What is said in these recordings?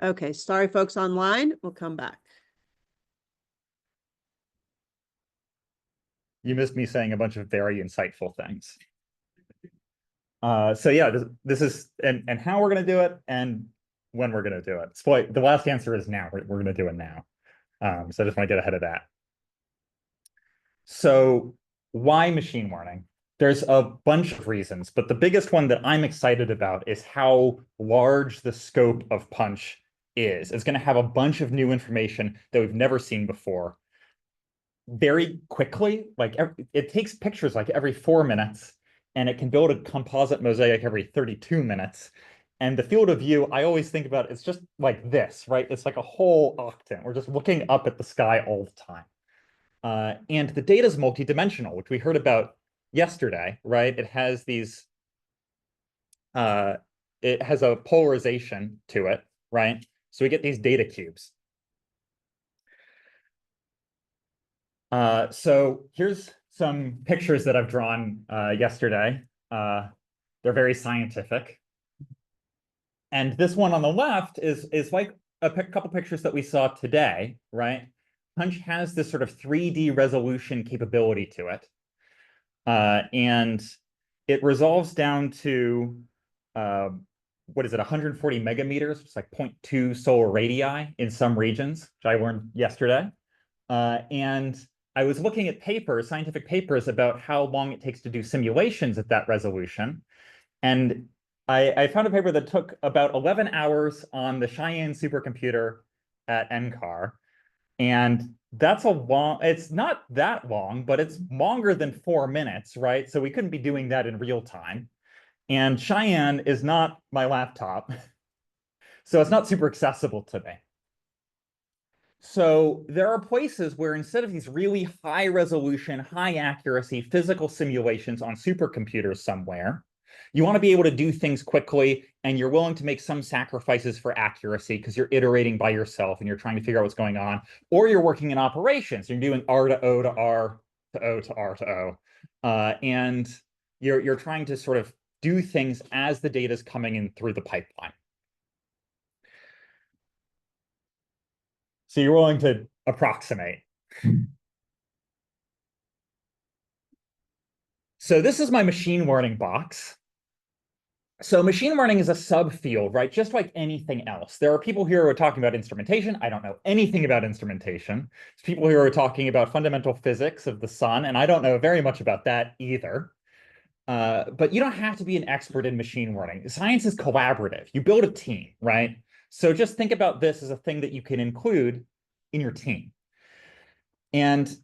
Okay, sorry, folks online. We'll come back. You missed me saying a bunch of very insightful things. So yeah, this is and how we're going to do it and when we're going to do it. So the last answer is now. We're going to do it now. So I just want to get ahead of that. So why machine learning? There's a bunch of reasons, but the biggest one that I'm excited about is how large the scope of PUNCH is. It's going to have a bunch of new information that we've never seen before very quickly. Like it takes pictures like every 4 minutes, and it can build a composite mosaic every 32 minutes. And the field of view, I always think about it's just like this, right? It's like a whole octant. We're just looking up at the sky all the time. And the data is multidimensional, which we heard about yesterday, right? It has these, it has a polarization to it, right? So we get these data cubes. So here's some pictures that I've drawn yesterday. They're very scientific. And this one on the left is like a couple pictures that we saw today, right? PUNCH has this sort of 3D resolution capability to it. And it resolves down to, what is it, 140 megameters, which is like 0.2 solar radii in some regions, which I learned yesterday. And I was looking at papers, scientific papers, about how long it takes to do simulations at that resolution. And I found a paper that took about 11 hours on the Cheyenne supercomputer at NCAR. And that's a long, it's not that long, but it's longer than 4 minutes, right? So we couldn't be doing that in real time. And Cheyenne is not my laptop. So it's not super accessible to me. So there are places where instead of these really high resolution, high accuracy physical simulations on supercomputers somewhere, you want to be able to do things quickly, and you're willing to make some sacrifices for accuracy because you're iterating by yourself and you're trying to figure out what's going on, or you're working in operations. You're doing R to O to R to O to R to O, and you're trying to sort of do things as the data is coming in through the pipeline. So you're willing to approximate. So this is my machine learning box. So machine learning is a subfield, right? Just like anything else. There are people here who are talking about instrumentation. I don't know anything about instrumentation. There's people here who are talking about fundamental physics of the sun, and I don't know very much about that either. But you don't have to be an expert in machine learning. Science is collaborative. You build a team, right? So just think about this as a thing that you can include in your team. And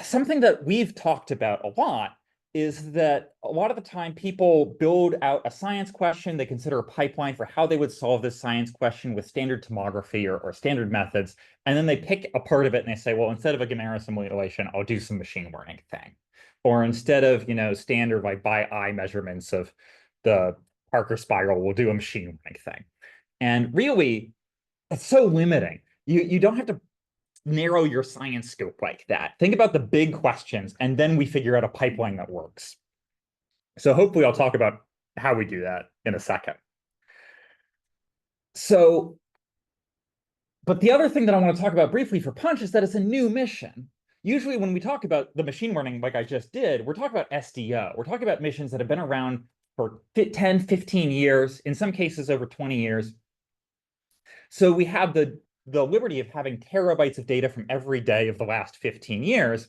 something that we've talked about a lot is that a lot of the time people build out a science question, they consider a pipeline for how they would solve this science question with standard tomography or standard methods, and then they pick a part of it and they say, well, instead of a Gamera simulation, I'll do some machine learning thing. Or instead of, standard like by eye measurements of the Parker spiral, we'll do a machine learning thing. And really, it's so limiting. You don't have to narrow your science scope like that. Think about the big questions, and then we figure out a pipeline that works. So hopefully I'll talk about how we do that in a second. So, but the other thing that I want to talk about briefly for PUNCH is that it's a new mission. Usually when we talk about the machine learning like I just did, we're talking about SDO. We're talking about missions that have been around for 10, 15 years, in some cases over 20 years. So we have the liberty of having terabytes of data from every day of the last 15 years.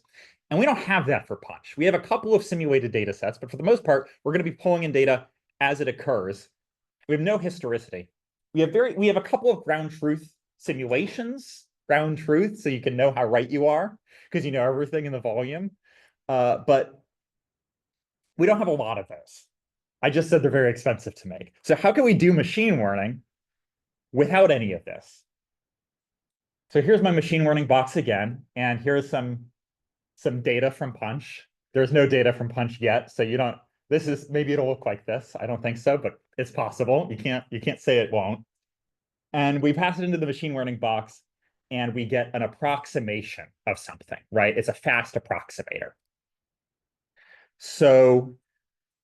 And we don't have that for PUNCH. We have a couple of simulated data sets, but for the most part, we're going to be pulling in data as it occurs. We have no historicity. We have a couple of ground truth simulations, ground truth, so you can know how right you are, because you know everything in the volume. But we don't have a lot of those. I just said they're very expensive to make. So how can we do machine learning without any of this? So here's my machine learning box again, and here's some data from PUNCH. There's no data from PUNCH yet, so you don't. This is maybe it'll look like this. I don't think so, but it's possible. You can't say it won't. And we pass it into the machine learning box, and we get an approximation of something, right? It's a fast approximator. So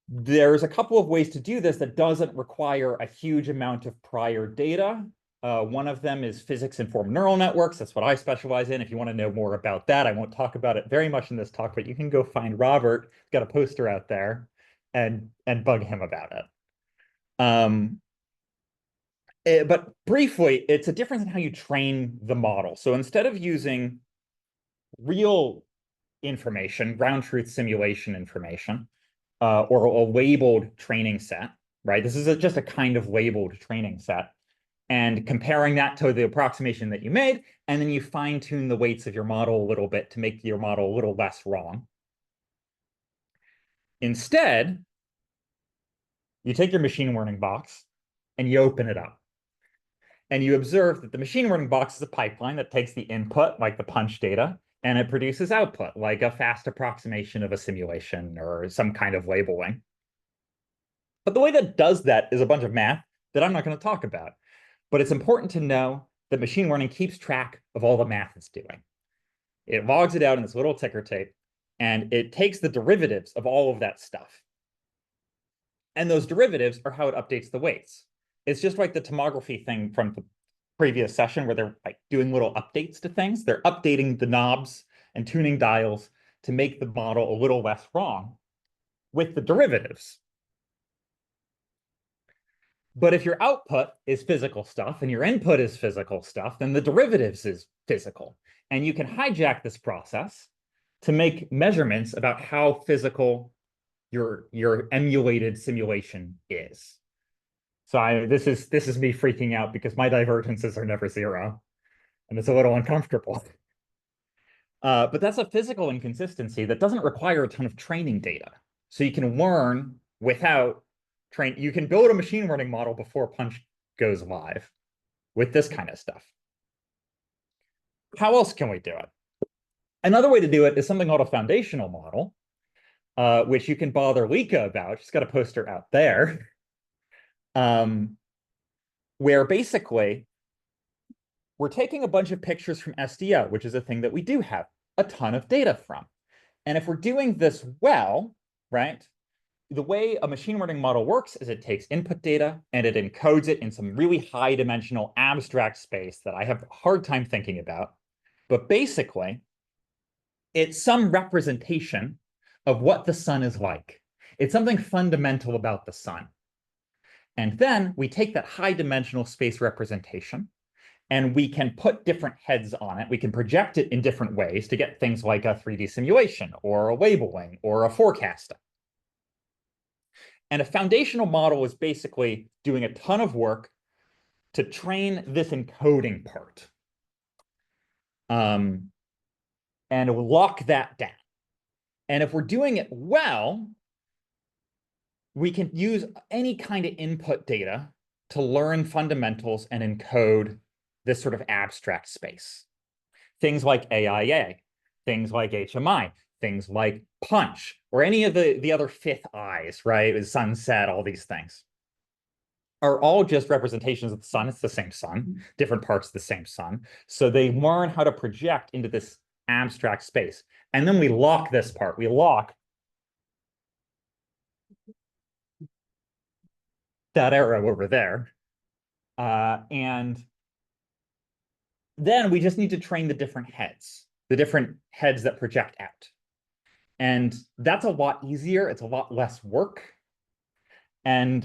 there's a couple of ways to do this that doesn't require a huge amount of prior data. One of them is physics-informed neural networks. That's what I specialize in. If you want to know more about that, I won't talk about it very much in this talk, but you can go find Robert. He's got a poster out there and bug him about it. But briefly, it's a difference in how you train the model. So instead of using real information, ground truth simulation information, or a labeled training set, right? This is just a kind of labeled training set. And comparing that to the approximation that you made, and then you fine-tune the weights of your model a little bit to make your model a little less wrong. Instead, you take your machine learning box and you open it up. And you observe that the machine learning box is a pipeline that takes the input, like the punch data, and it produces output, like a fast approximation of a simulation or some kind of labeling. But the way that does that is a bunch of math that I'm not going to talk about. But it's important to know that machine learning keeps track of all the math it's doing. It logs it out in this little ticker tape, and it takes the derivatives of all of that stuff. And those derivatives are how it updates the weights. It's just like the tomography thing from the previous session where they're like doing little updates to things. They're updating the knobs and tuning dials to make the model a little less wrong with the derivatives. But if your output is physical stuff and your input is physical stuff, then the derivatives is physical. And you can hijack this process to make measurements about how physical your emulated simulation is. So this is me freaking out because my divergences are never zero, and it's a little uncomfortable. But that's a physical inconsistency that doesn't require a ton of training data. So you can learn without you can build a machine learning model before Punch goes live with this kind of stuff. How else can we do it? Another way to do it is something called a foundational model, which you can bother Lika about. She's got a poster out there, where basically we're taking a bunch of pictures from SDO, which is a thing that we do have a ton of data from. And if we're doing this well, right, the way a machine learning model works is it takes input data and it encodes it in some really high dimensional abstract space that I have a hard time thinking about. But basically, it's some representation of what the sun is like. It's something fundamental about the sun. And then we take that high dimensional space representation and we can put different heads on it. We can project it in different ways to get things like a 3D simulation or a labeling or a forecasting. And a foundational model is basically doing a ton of work to train this encoding part. And lock that down. And if we're doing it well, we can use any kind of input data to learn fundamentals and encode this sort of abstract space. Things like AIA, things like HMI, things like punch, or any of the other fifth eyes, right? Sunset, all these things are all just representations of the sun. It's the same sun, different parts of the same sun. So they learn how to project into this abstract space. And then we lock this part. We lock that arrow over there. And then we just need to train the different heads that project out. And that's a lot easier. It's a lot less work. And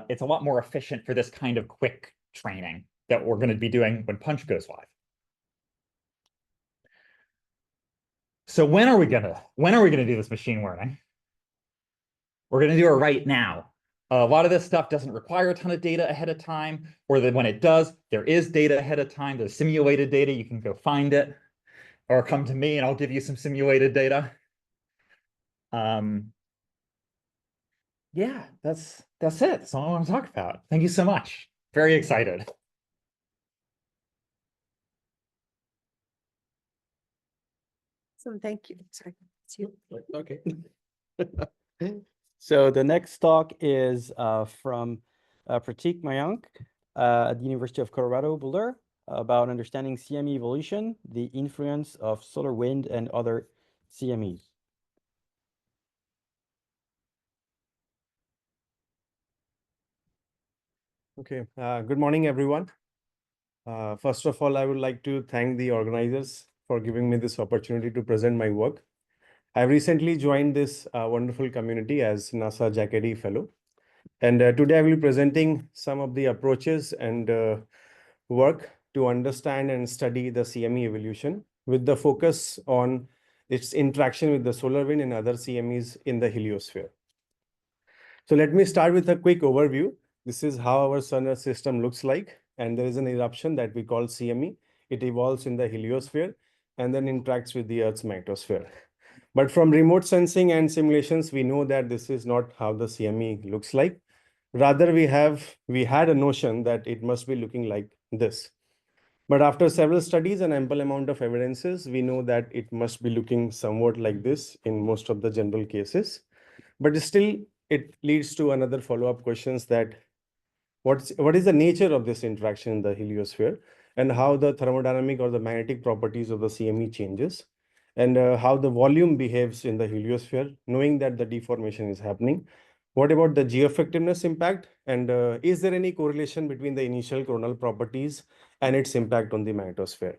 it's a lot more efficient for this kind of quick training that we're going to be doing when Punch goes live. So when are we gonna do this machine learning? We're gonna do it right now. A lot of this stuff doesn't require a ton of data ahead of time, or that when it does, there is data ahead of time. There's simulated data. You can go find it, or come to me and I'll give you some simulated data. Yeah, that's it. That's all I want to talk about. Thank you so much. Very excited. So thank you. Sorry, it's you. Okay. So the next talk is from Pratik Mayank at the University of Colorado, Boulder, about understanding CME evolution, the influence of solar wind and other CMEs. Okay, good morning, everyone. First of all, I would like to thank the organizers for giving me this opportunity to present my work. I recently joined this wonderful community as NASA Jackery Fellow. And today I will be presenting some of the approaches and work to understand and study the CME evolution with the focus on its interaction with the solar wind and other CMEs in the heliosphere. So let me start with a quick overview. This is how our solar system looks like. And there is an eruption that we call CME. It evolves in the heliosphere and then interacts with the Earth's magnetosphere. But from remote sensing and simulations, we know that this is not how the CME looks like. Rather, we had a notion that it must be looking like this. But after several studies and ample amount of evidences, we know that it must be looking somewhat like this in most of the general cases. But still, it leads to another follow-up questions that what is the nature of this interaction in the heliosphere and how the thermodynamic or the magnetic properties of the CME changes and how the volume behaves in the heliosphere, knowing that the deformation is happening. What about the geoeffectiveness impact? And is there any correlation between the initial coronal properties and its impact on the magnetosphere?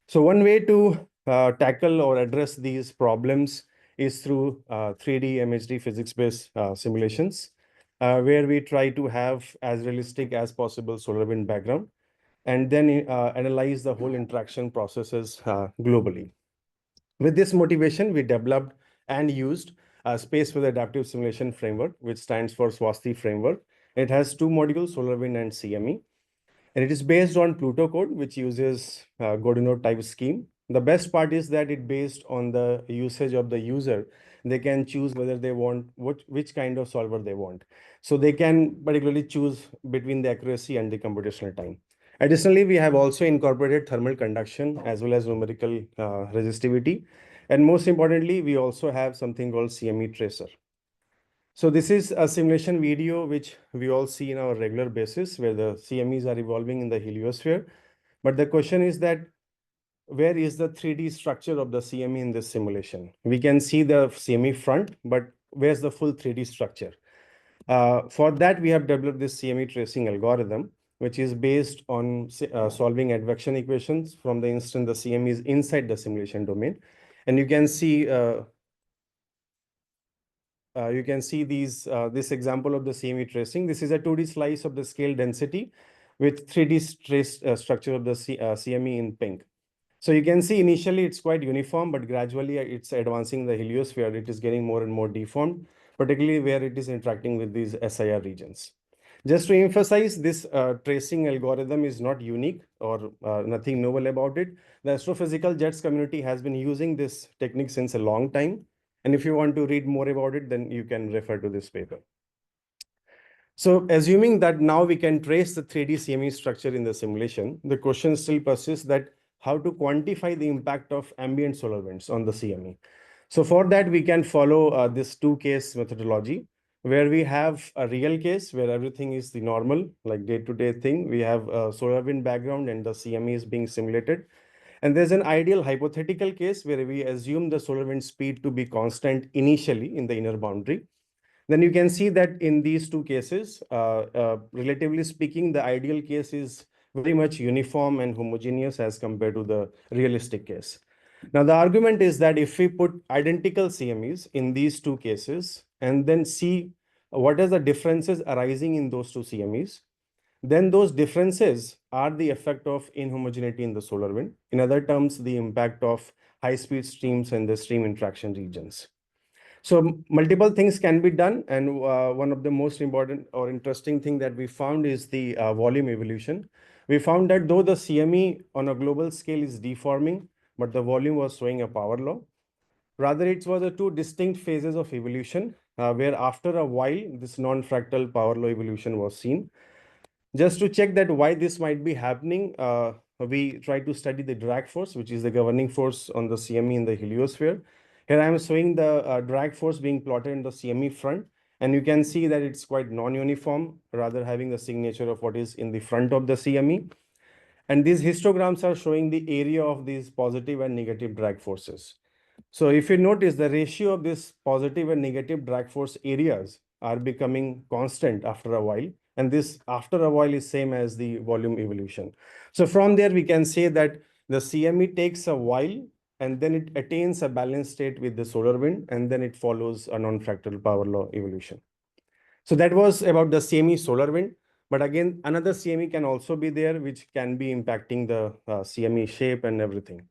So one way to tackle or address these problems is through 3D MHD physics-based simulations, where we try to have as realistic as possible solar wind background, and then analyze the whole interaction processes globally. With this motivation, we developed and used a space-weather adaptive simulation framework, which stands for SWASTI framework. It has two modules, solar wind and CME. And it is based on Pluto code, which uses Godunov type scheme. The best part is that it based on the usage of the user. They can choose whether they want which kind of solver they want. So they can particularly choose between the accuracy and the computational time. Additionally, we have also incorporated thermal conduction as well as numerical resistivity. And most importantly, we also have something called CME tracer. So this is a simulation video which we all see in our regular basis where the CMEs are evolving in the heliosphere. But the question is that where is the 3D structure of the CME in this simulation? We can see the CME front, but where's the full 3D structure? For that, we have developed this CME tracing algorithm, which is based on solving advection equations from the instant the CME is inside the simulation domain. And you can see this example of the CME tracing. This is a 2D slice of the scale density with 3D trace structure of the CME in pink. So you can see initially it's quite uniform, but gradually it's advancing the heliosphere. It is getting more and more deformed, particularly where it is interacting with these SIR regions. Just to emphasize, this tracing algorithm is not unique or nothing novel about it. The astrophysical jets community has been using this technique since a long time. And if you want to read more about it, then you can refer to this paper. So assuming that now we can trace the 3D CME structure in the simulation, the question still persists that how to quantify the impact of ambient solar winds on the CME. So for that, we can follow this two-case methodology, where we have a real case where everything is the normal, like day-to-day thing. We have a solar wind background and the CME is being simulated. And there's an ideal hypothetical case where we assume the solar wind speed to be constant initially in the inner boundary. Then you can see that in these two cases, relatively speaking, the ideal case is very much uniform and homogeneous as compared to the realistic case. Now, the argument is that if we put identical CMEs in these two cases and then see what are the differences arising in those two CMEs, then those differences are the effect of inhomogeneity in the solar wind. In other terms, the impact of high-speed streams and the stream interaction regions. So multiple things can be done. And one of the most important or interesting thing that we found is the volume evolution. We found that though the CME on a global scale is deforming, but the volume was showing a power law. Rather, it was a two distinct phases of evolution, where after a while, this non-fractal power law evolution was seen. Just to check that why this might be happening, we try to study the drag force, which is the governing force on the CME in the heliosphere. Here I am showing the drag force being plotted in the CME front, and you can see that it's quite non-uniform, rather having the signature of what is in the front of the CME. And these histograms are showing the area of these positive and negative drag forces. So if you notice, the ratio of this positive and negative drag force areas are becoming constant after a while, And this after a while is same as the volume evolution. So from there, we can say that the CME takes a while and then it attains a balanced state with the solar wind, and then it follows a non-fractal power law evolution. So that was about the CME solar wind. But again, another CME can also be there, which can be impacting the CME shape and everything.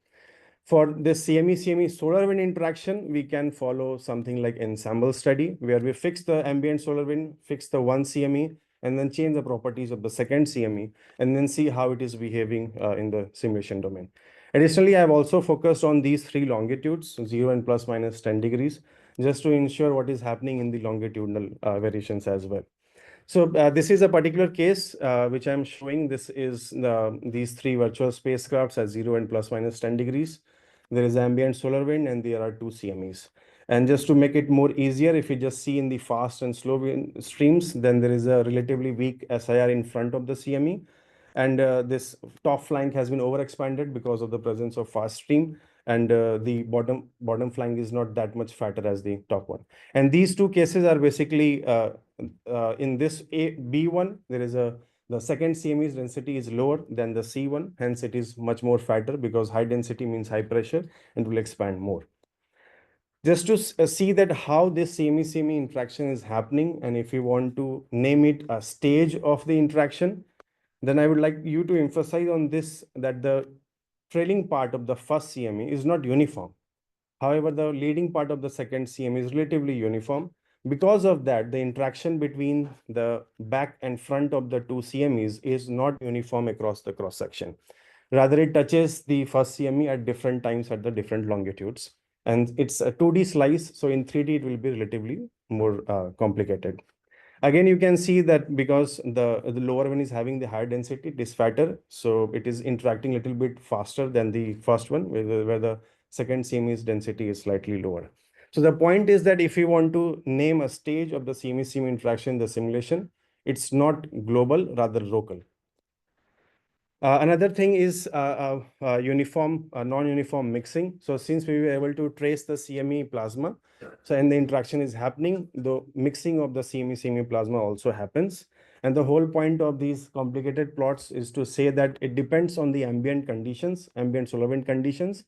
For this CME solar wind interaction, we can follow something like ensemble study, where we fix the ambient solar wind, fix the one CME, and then change the properties of the second CME, and then see how it is behaving in the simulation domain. Additionally, I have also focused on these three longitudes, 0 and plus minus 10 degrees, just to ensure what is happening in the longitudinal variations as well. So this is a particular case which I'm showing. This is these three virtual spacecrafts at 0 and plus minus 10 degrees. There is ambient solar wind and there are two CMEs. And just to make it more easier, if you just see in the fast and slow wind streams, then there is a relatively weak SIR in front of the CME. And this top flank has been overexpanded because of the presence of fast stream. And the bottom flank is not that much fatter as the top one. And these two cases are basically in this B1, there is the second CME's density is lower than the C1, hence it is much more fatter because high density means high pressure and will expand more. Just to see that how this CME interaction is happening, and if you want to name it a stage of the interaction, then I would like you to emphasize on this, that the trailing part of the first CME is not uniform. However, the leading part of the second CME is relatively uniform. Because of that, the interaction between the back and front of the two CMEs is not uniform across the cross section. Rather, it touches the first CME at different times at the different longitudes. And it's a 2D slice, so in 3D, it will be relatively more complicated. Again, you can see that because the lower one is having the higher density, it is fatter, so it is interacting a little bit faster than the first one, where the second CME's density is slightly lower. So the point is that if you want to name a stage of the CME interaction in the simulation, it's not global, rather local. Another thing is uniform, non-uniform mixing. So since we were able to trace the CME plasma, so and the interaction is happening, the mixing of the CME plasma also happens. And the whole point of these complicated plots is to say that it depends on the ambient conditions, ambient solar wind conditions,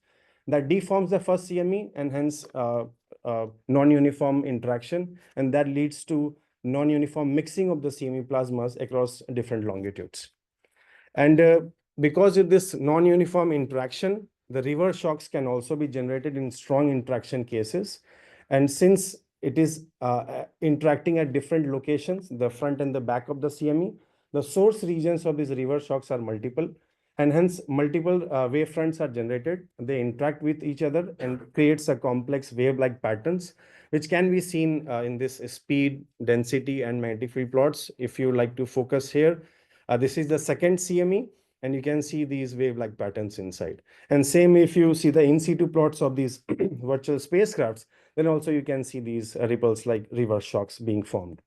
that deforms the first CME and hence non-uniform interaction. And that leads to non-uniform mixing of the CME plasmas across different longitudes. And because of this non-uniform interaction, the reverse shocks can also be generated in strong interaction cases. And since it is interacting at different locations, the front and the back of the CME, the source regions of these reverse shocks are multiple, and hence multiple wave fronts are generated. They interact with each other and creates a complex wave-like patterns, which can be seen in this speed, density, and magnetic field plots. If you like to focus here, this is the second CME, and you can see these wave-like patterns inside. And same if you see the in situ plots of these virtual spacecrafts, then also you can see these ripples like reverse shocks being formed.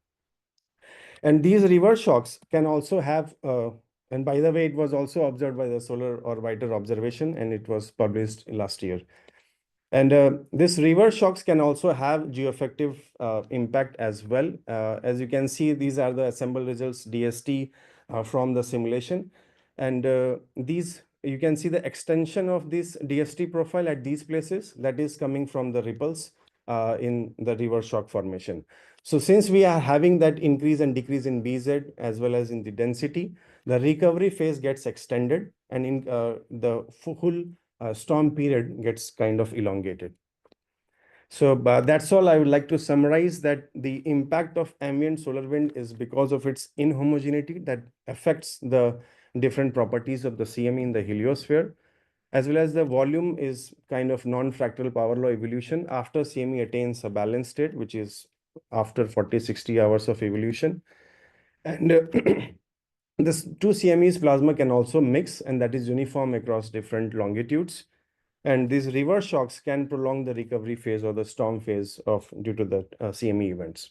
And these reverse shocks can also have, and by the way, it was also observed by the Solar Orbiter observation, and it was published last year. And this reverse shocks can also have geoeffective impact as well. As you can see, these are the assembled results DST from the simulation. And these, you can see the extension of this DST profile at these places that is coming from the ripples in the reverse shock formation. So since we are having that increase and decrease in BZ as well as in the density, the recovery phase gets extended, and in the full storm period gets kind of elongated. So that's all I would like to summarize, that the impact of ambient solar wind is because of its inhomogeneity that affects the different properties of the CME in the heliosphere, as well as the volume is kind of non-fractal power law evolution after CME attains a balanced state, which is after 40-60 hours of evolution. And this two CME's plasma can also mix, and that is uniform across different longitudes. And these reverse shocks can prolong the recovery phase or the storm phase due to the CME events.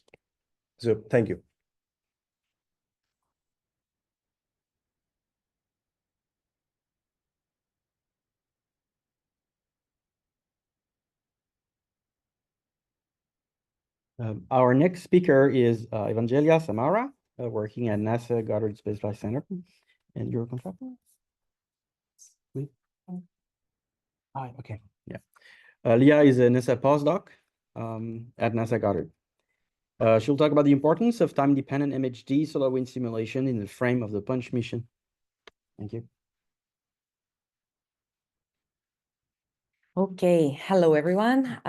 So thank you. Our next speaker is Evangelia Samara. working at NASA Goddard Space Flight Center. And you're a contractor? Okay, yeah. Leah is a NASA postdoc at NASA Goddard. She'll talk about the importance of time-dependent MHD solar wind simulation in the frame of the PUNCH mission. Thank you. Okay, hello everyone.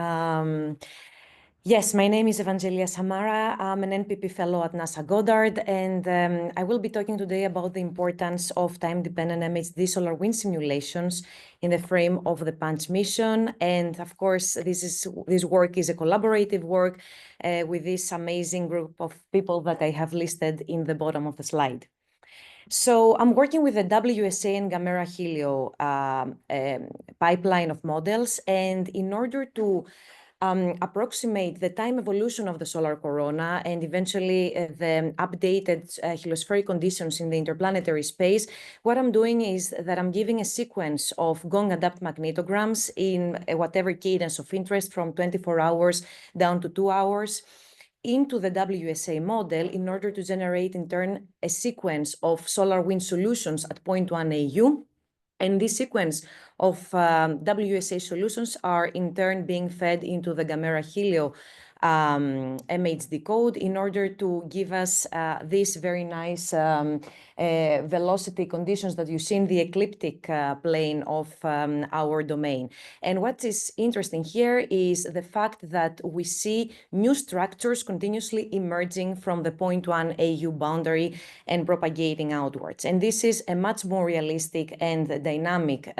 Yes, my name is Evangelia Samara. I'm an NPP fellow at NASA Goddard, and I will be talking today about the importance of time-dependent MHD solar wind simulations in the frame of the PUNCH mission. And of course, this work is a collaborative work with this amazing group of people that I have listed in the bottom of the slide. So I'm working with the WSA and Gamera Helio pipeline of models, and in order to approximate the time evolution of the solar corona and eventually the updated heliospheric conditions in the interplanetary space, what I'm doing is that I'm giving a sequence of gong-adapt magnetograms in whatever cadence of interest from 24 hours down to 2 hours into the WSA model in order to generate in turn a sequence of solar wind solutions at 0.1 AU. And this sequence of WSA solutions are in turn being fed into the Gamera Helio MHD code in order to give us these very nice velocity conditions that you see in the ecliptic plane of our domain. And what is interesting here is the fact that we see new structures continuously emerging from the 0.1 AU boundary and propagating outwards. And this is a much more realistic and dynamic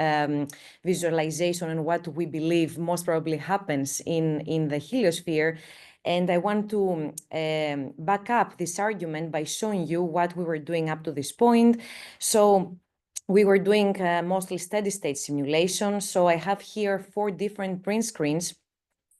visualization and what we believe most probably happens in the heliosphere. And I want to back up this argument by showing you what we were doing up to this point. So we were doing mostly steady state simulations. So I have here 4 different print screens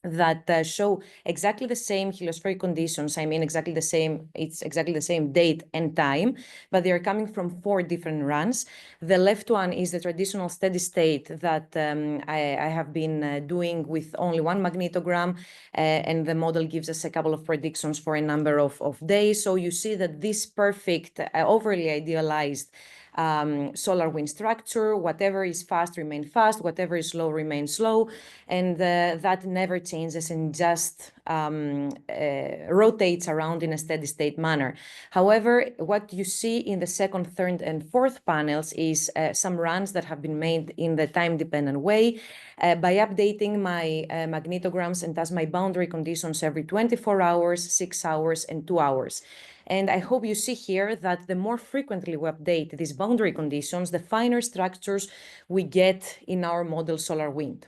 that show exactly the same heliospheric conditions. I mean, exactly the same, it's exactly the same date and time, but they are coming from 4 different runs. The left one is the traditional steady state that I have been doing with only 1 magnetogram, and the model gives us a couple of predictions for a number of days. So you see that this perfect, overly idealized solar wind structure, whatever is fast remain fast, whatever is slow remain slow, and that never changes and just rotates around in a steady state manner. However, what you see in the 2nd, 3rd, and 4th panels is some runs that have been made in the time-dependent way by updating my magnetograms and thus my boundary conditions every 24 hours, 6 hours, and 2 hours. And I hope you see here that the more frequently we update these boundary conditions, the finer structures we get in our model solar wind.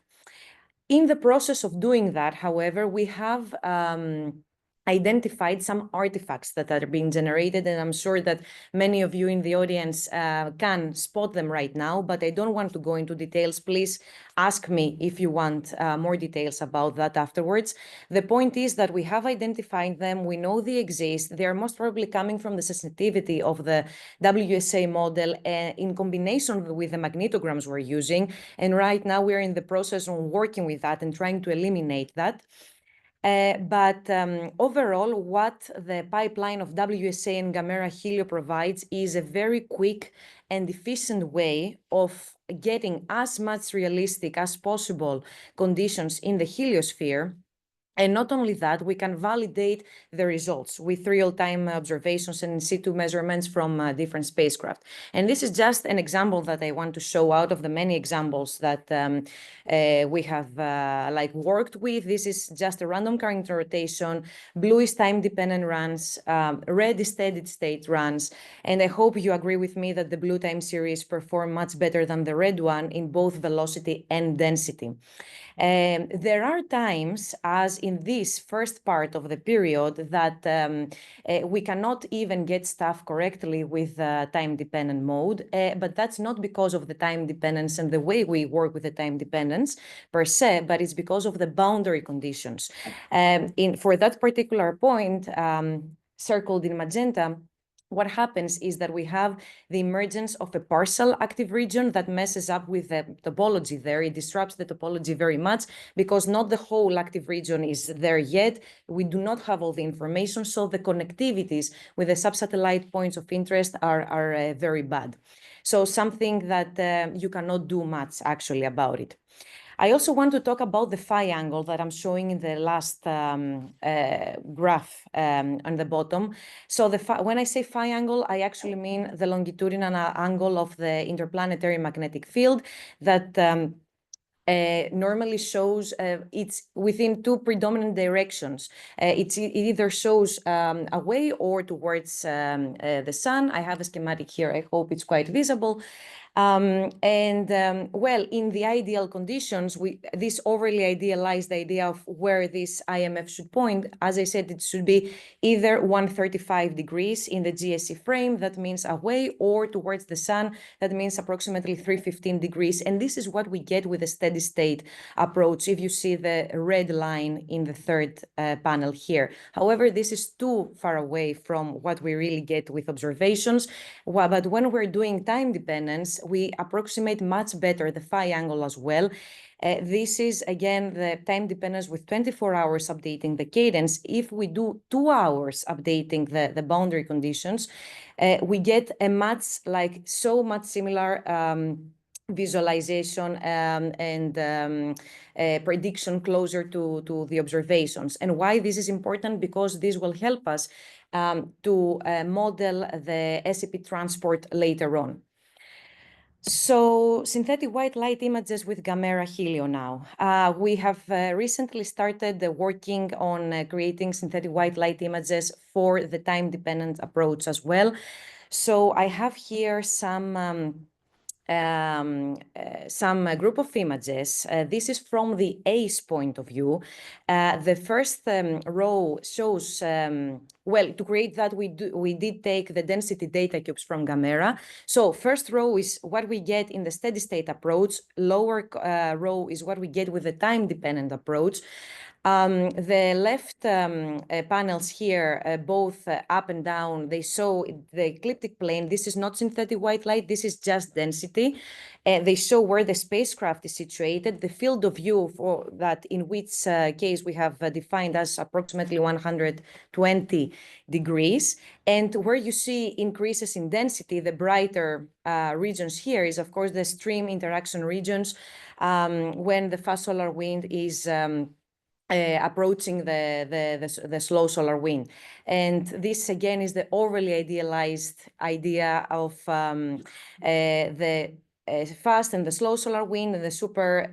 In the process of doing that, however, we have identified some artifacts that are being generated, and I'm sure that many of you in the audience can spot them right now, but I don't want to go into details. Please ask me if you want more details about that afterwards. The point is that we have identified them, we know they exist, they are most probably coming from the sensitivity of the WSA model in combination with the magnetograms we're using, and right now we're in the process of working with that and trying to eliminate that. But overall, what the pipeline of WSA and Gamera Helio provides is a very quick and efficient way of getting as much realistic as possible conditions in the heliosphere. And not only that, we can validate the results with real-time observations and in situ measurements from different spacecraft. And this is just an example that I want to show out of the many examples that we have worked with. This is just a random current rotation. Blue is time-dependent runs. Red is steady state runs. And I hope you agree with me that the blue time series perform much better than the red one in both velocity and density. There are times, as in this first part of the period, that we cannot even get stuff correctly with time-dependent mode, but that's not because of the time dependence and the way we work with the time dependence per se, but it's because of the boundary conditions. For that particular point, circled in magenta, what happens is that we have the emergence of a partial active region that messes up with the topology there. It disrupts the topology very much because not the whole active region is there yet. We do not have all the information, so the connectivities with the subsatellite points of interest are very bad. So something that you cannot do much actually about it. I also want to talk about the phi angle that I'm showing in the last graph on the bottom. So when I say phi angle, I actually mean the longitudinal angle of the interplanetary magnetic field that normally shows it's within two predominant directions. It either shows away or towards the sun. I have a schematic here. I hope it's quite visible. Well, in the ideal conditions, this overly idealized idea of where this IMF should point, as I said, it should be either 135 degrees in the GSE frame, that means away, or towards the sun, that means approximately 315 degrees. And this is what we get with a steady state approach, if you see the red line in the third panel here. However, this is too far away from what we really get with observations. But when we're doing time dependence, we approximate much better the phi angle as well. This is, again, the time dependence with 24 hours updating the cadence. If we do 2 hours updating the boundary conditions, we get a so much similar visualization and prediction closer to the observations. And why this is important? Because this will help us to model the SCP transport later on. So synthetic white light images with Gamera Helio now. We have recently started working on creating synthetic white light images for the time-dependent approach as well. So I have here some group of images. This is from the ACE point of view. The first row shows, well, to create that, we did take the density data cubes from Gamera. So first row is what we get in the steady state approach. Lower row is what we get with the time-dependent approach. The left panels here, both up and down, they show the ecliptic plane. This is not synthetic white light. This is just density. They show where the spacecraft is situated, the field of view for that, in which case we have defined as approximately 120 degrees. And where you see increases in density, the brighter regions here is, of course, the stream interaction regions when the fast solar wind is approaching the slow solar wind. And this again is the overly idealized idea of the fast and the slow solar wind and the super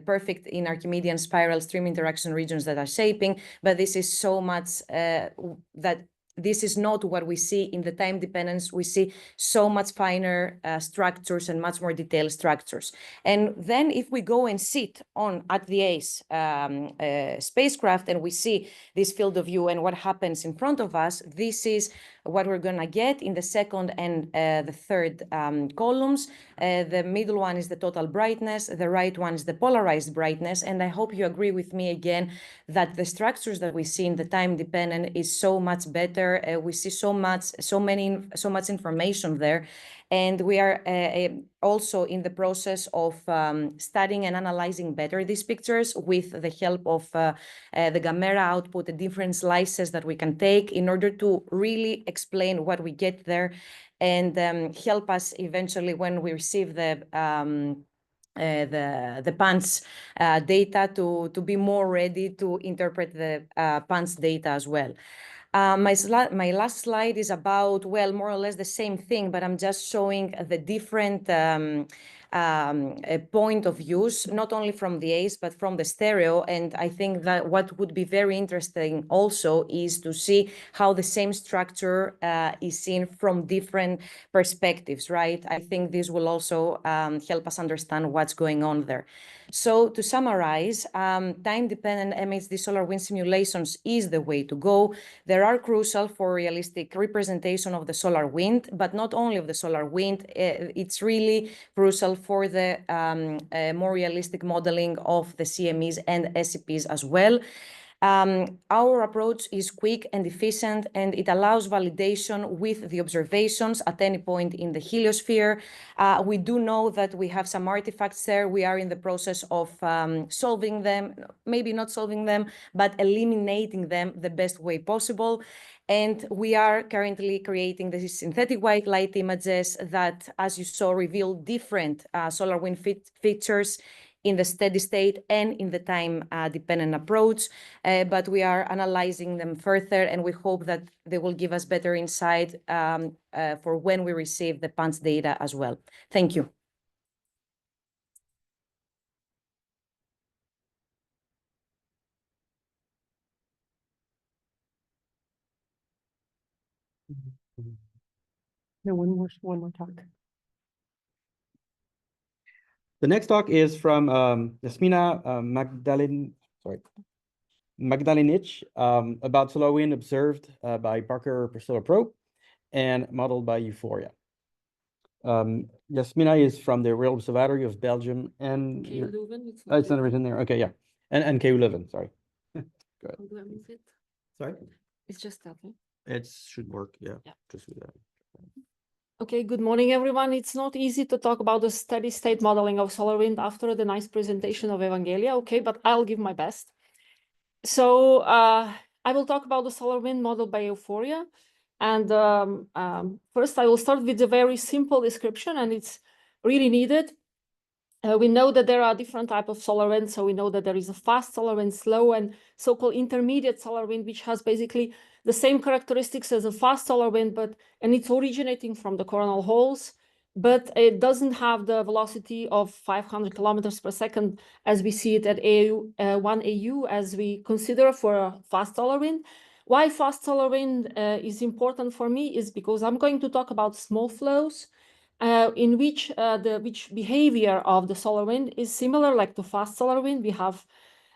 perfect in Archimedean spiral stream interaction regions that are shaping, but this is so much that this is not what we see in the time dependence. We see so much finer structures and much more detailed structures. And then if we go and sit at the ACE spacecraft and we see this field of view and what happens in front of us, this is what we're going to get in the second and the third columns. The middle one is the total brightness. The right one is the polarized brightness. And I hope you agree with me again that the structures that we see in the time dependent is so much better. We see so much information there. And we are also in the process of studying and analyzing better these pictures with the help of the Gamera output, the different slices that we can take in order to really explain what we get there and help us eventually when we receive the PUNCH data to be more ready to interpret the PUNCH data as well. My last slide is about, well, more or less the same thing, but I'm just showing the different point of views, not only from the ACE, but from the stereo. And I think that what would be very interesting also is to see how the same structure is seen from different perspectives, right? I think this will also help us understand what's going on there. So to summarize, time-dependent MHD solar wind simulations is the way to go. They are crucial for realistic representation of the solar wind, but not only of the solar wind. It's really crucial for the more realistic modeling of the CMEs and SCPs as well. Our approach is quick and efficient, and it allows validation with the observations at any point in the heliosphere. We do know that we have some artifacts there. We are in the process of solving them, maybe not solving them, but eliminating them the best way possible. And we are currently creating the synthetic white light images that, as you saw, reveal different solar wind features in the steady state and in the time-dependent approach. But we are analyzing them further, and we hope that they will give us better insight for when we receive the PUNCH data as well. Thank you. No, one more talk. The next talk is from Yasmina Magdalenich about solar wind observed by Parker Solar Probe and modeled by Euphoria. Yasmina is from the Real Observatory of Belgium and it's not written there. Okay, yeah, and KU Leuven. Sorry. Go ahead. Do I move it? Sorry. It's just that. It should work. Yeah. Yeah. Just do that. Okay, good morning, everyone. It's not easy to talk about the steady state modeling of solar wind after the nice presentation of Evangelia, okay, but I'll give my best. So I will talk about the solar wind model by Euphoria. And first, I will start with a very simple description, and it's really needed. We know that there are different types of solar wind. So we know that there is a fast solar wind, slow, and so-called intermediate solar wind, which has basically the same characteristics as a fast solar wind, and it's originating from the coronal holes, but it doesn't have the velocity of 500 kilometers per second as we see it at 1 AU, as we consider for a fast solar wind. Why fast solar wind is important for me is because I'm going to talk about small flows, in which the behavior of the solar wind is similar like to fast solar wind. We have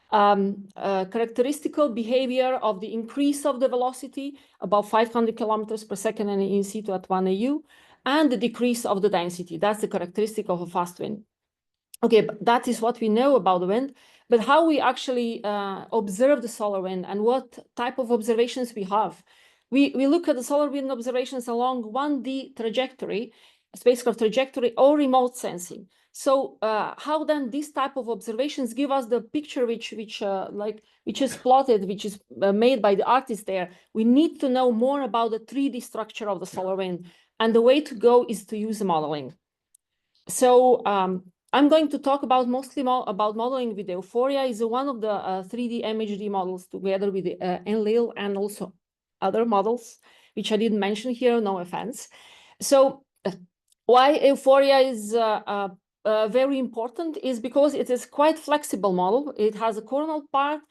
characteristical behavior of the increase of the velocity about 500 kilometers per second and in situ at 1 AU, and the decrease of the density. That's the characteristic of a fast wind. Okay, but that is what we know about the wind. But how we actually observe the solar wind and what type of observations we have. We look at the solar wind observations along 1D trajectory, spacecraft trajectory, or remote sensing. So how then these type of observations give us the picture which is plotted, which is made by the artist there? We need to know more about the 3D structure of the solar wind, and the way to go is to use modeling. So I'm going to talk about mostly about modeling with Euphoria. Is one of the 3D MHD models together with the Enlil and also other models, which I didn't mention here, no offense. So why Euphoria is very important is because it is quite flexible model. It has a coronal part,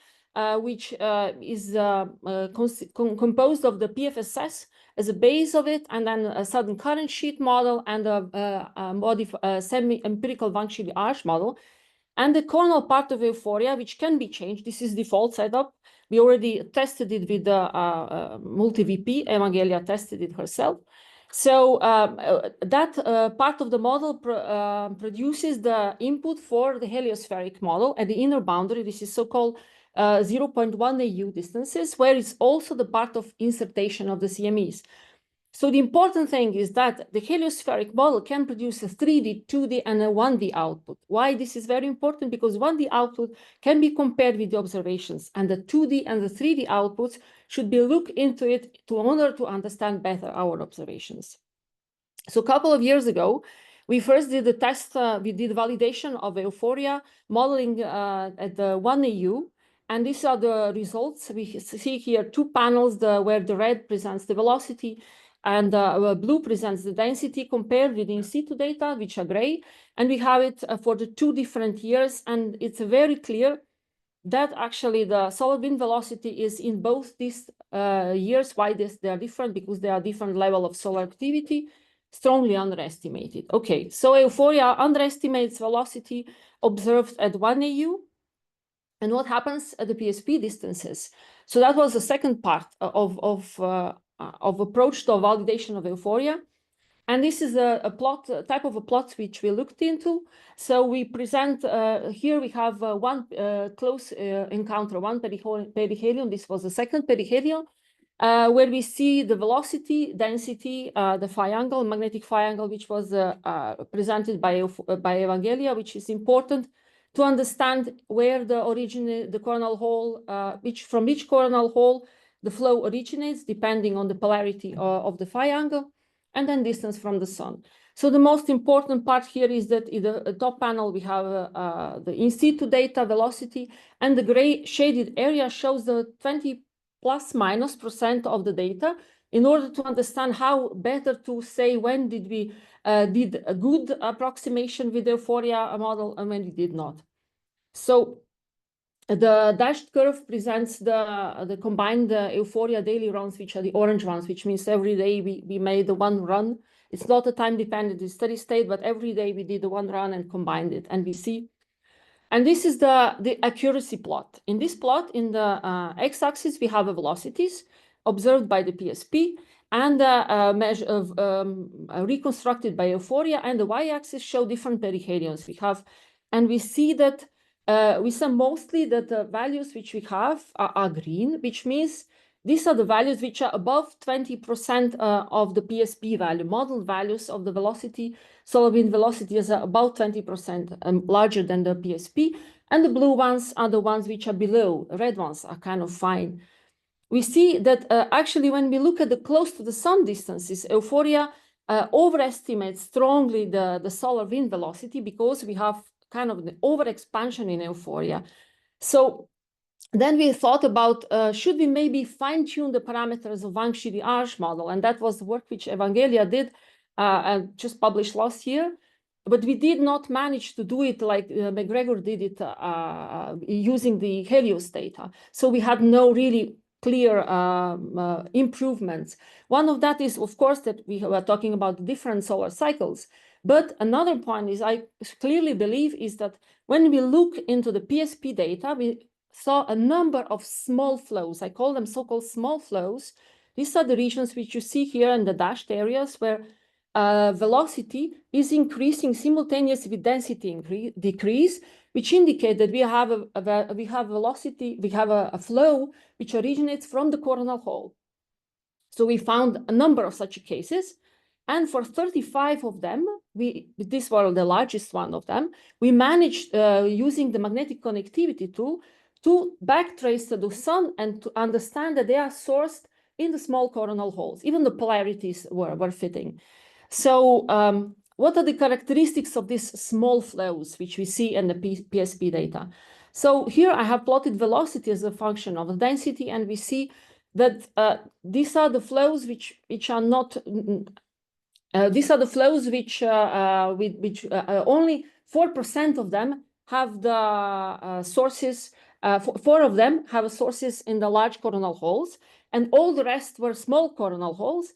which is composed of the PFSS as a base of it, and then a sudden current sheet model and a semi-empirical Wang-Chili arch model. And the coronal part of Euphoria, which can be changed. This is default setup. We already tested it with the multi-VP. Evangelia tested it herself. So that part of the model produces the input for the heliospheric model at the inner boundary. This is so-called 0.1 AU distances, where it's also the part of insertion of the CMEs. So the important thing is that the heliospheric model can produce a 3D, 2D, and a 1D output. Why this is very important? Because 1D output can be compared with the observations, and the 2D and the 3D outputs should be looked into it in order to understand better our observations. So a couple of years ago, we first did the test, we did validation of Euphoria modeling at the 1 AU. And these are the results. We see here two panels where the red presents the velocity and blue presents the density compared with in situ data, which are gray. And we have it for the 2 different years. And it's very clear that actually the solar wind velocity is in both these years. Why they are different? Because they are different level of solar activity, strongly underestimated. Okay, so Euphoria underestimates velocity observed at 1 AU. And what happens at the PSP distances? So that was the second part of approach to validation of Euphoria. And this is a plot, type of a plot which we looked into. So we present, here we have one close encounter, one perihelion. This was the second perihelion, where we see the velocity, density, the phi angle, magnetic phi angle, which was presented by Evangelia, which is important to understand where the coronal hole, from which coronal hole the flow originates, depending on the polarity of the phi angle, and then distance from the sun. So the most important part here is that in the top panel, we have the in situ data velocity, and the gray shaded area shows the 20 ±% of the data in order to understand how better to say when did we did a good approximation with the euphoria model and when we did not. So the dashed curve presents the combined euphoria daily runs, which are the orange ones, which means every day we made the one run. It's not a time dependent, it's steady state, but every day we did the one run and combined it, and we see. And this is the accuracy plot. In this plot, in the x-axis, we have velocities observed by the PSP and reconstructed by euphoria, and the y-axis show different perihelions we have. And we see that we see mostly that the values which we have are green, which means these are the values which are above 20% of the PSP value. Model values of the velocity, solar wind velocity is about 20% larger than the PSP. And the blue ones are the ones which are below. The red ones are kind of fine. We see that actually when we look at the close to the sun distances, euphoria overestimates strongly the solar wind velocity because we have kind of the overexpansion in euphoria. So then we thought about, should we maybe fine-tune the parameters of Wang-Shiri-Arch model? And that was the work which Evangelia did and just published last year. But we did not manage to do it like McGregor did it using the Helios data. So we had no really clear improvements. One of that is, of course, that we were talking about different solar cycles. But another point is, I clearly believe, is that when we look into the PSP data, we saw a number of small flows. I call them so-called small flows. These are the regions which you see here in the dashed areas where velocity is increasing simultaneously with density decrease, which indicate that we have a flow which originates from the coronal hole. So we found a number of such cases. And for 35 of them, this was the largest one of them, we managed using the magnetic connectivity tool to backtrace to the sun and to understand that they are sourced in the small coronal holes. Even the polarities were fitting. So what are the characteristics of these small flows, which we see in the PSP data? So here I have plotted velocity as a function of the density, and we see that these are the flows which are not, these are the flows which only 4% of them have the sources, 4 of them have sources in the large coronal holes, and all the rest were small coronal holes.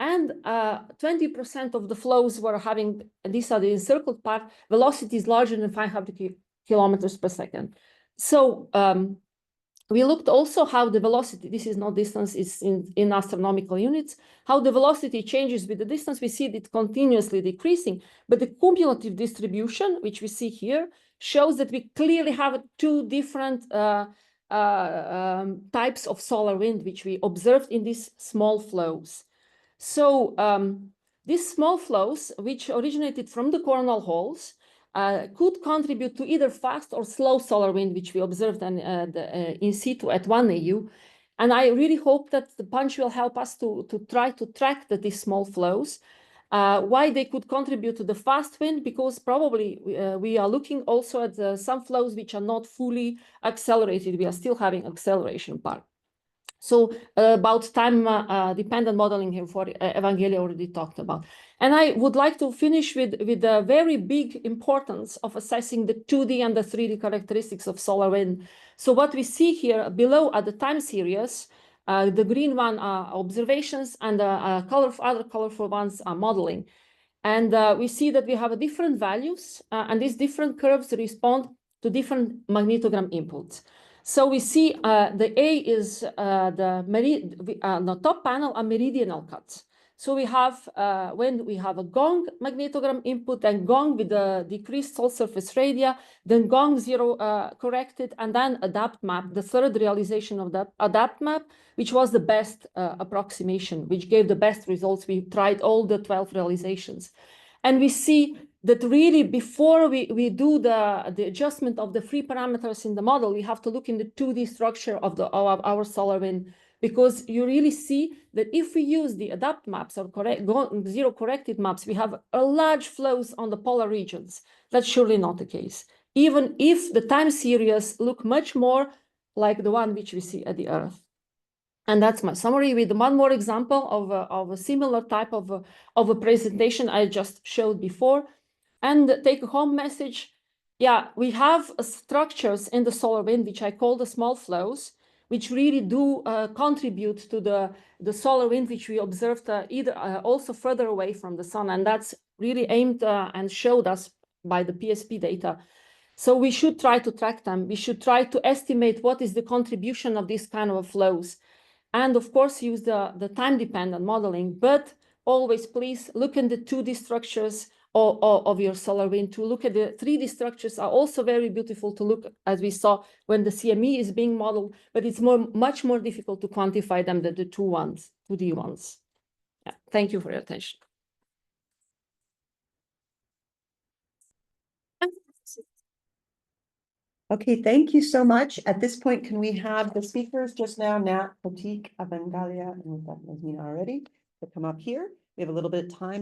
And 20% of the flows were having, these are the encircled part, velocities larger than 500 kilometers per second. So we looked also how the velocity, this is not distance, it's in astronomical units, how the velocity changes with the distance. We see it continuously decreasing, but the cumulative distribution, which we see here, shows that we clearly have 2 different types of solar wind, which we observed in these small flows. So these small flows, which originated from the coronal holes, could contribute to either fast or slow solar wind, which we observed in situ at 1 AU. And I really hope that the PUNCH will help us to try to track these small flows, why they could contribute to the fast wind, because probably we are looking also at some flows which are not fully accelerated. We are still having acceleration part. So about time-dependent modeling here for Evangelia already talked about. And I would like to finish with the very big importance of assessing the 2D and the 3D characteristics of solar wind. So what we see here below are the time series. The green one are observations, and the other colorful ones are modeling. And we see that we have different values, and these different curves respond to different magnetogram inputs. So we see the A is the top panel are meridional cuts. So we have, when we have a gong magnetogram input and gong with the decreased soul surface radii, then gong zero corrected, and then adapt map, the third realization of that adapt map, which was the best approximation, which gave the best results. We tried all the 12 realizations. And we see that really before we do the adjustment of the free parameters in the model, we have to look in the 2D structure of our solar wind, because you really see that if we use the adapt maps or zero corrected maps, we have a large flows on the polar regions. That's surely not the case, even if the time series look much more like the one which we see at the Earth. And that's my summary with one more example of a similar type of a presentation I just showed before. And take a home message. Yeah, we have structures in the solar wind, which I call the small flows, which really do contribute to the solar wind, which we observed also further away from the sun. And that's really aimed and showed us by the PSP data. So we should try to track them. We should try to estimate what is the contribution of these kind of flows. And of course, use the time-dependent modeling, but always please look in the 2D structures of your solar wind. To look at the 3D structures are also very beautiful to look, as we saw when the CME is being modeled, but it's much more difficult to quantify them than the 2D ones. Yeah, thank you for your attention. Okay, thank you so much. At this point, can we have the speakers just now, Nat, Pratik, Avangalia, and we've got Nazmina already, to come up here? We have a little bit of time.